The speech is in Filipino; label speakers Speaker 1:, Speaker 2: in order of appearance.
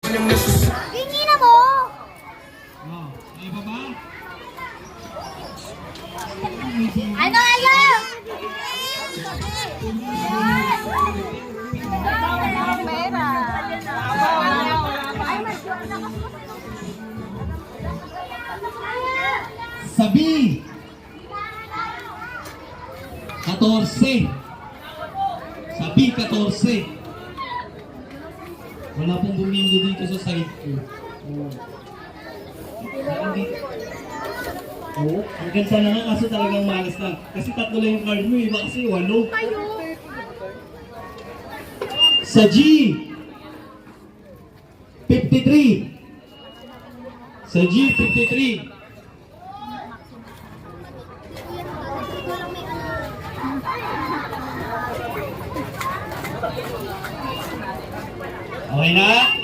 Speaker 1: Tingin na mo!
Speaker 2: Oh, ay ba ba?
Speaker 1: Ano?
Speaker 2: Sabi 14. Sabi 14. Wala pong bumili dito sa side ko. Oh, ang ganda na nga kaso talagang malas lang. Kasi tatlo lang yung card mo, iba kasi 8. Sa G 53. Sa G 53. Okay na?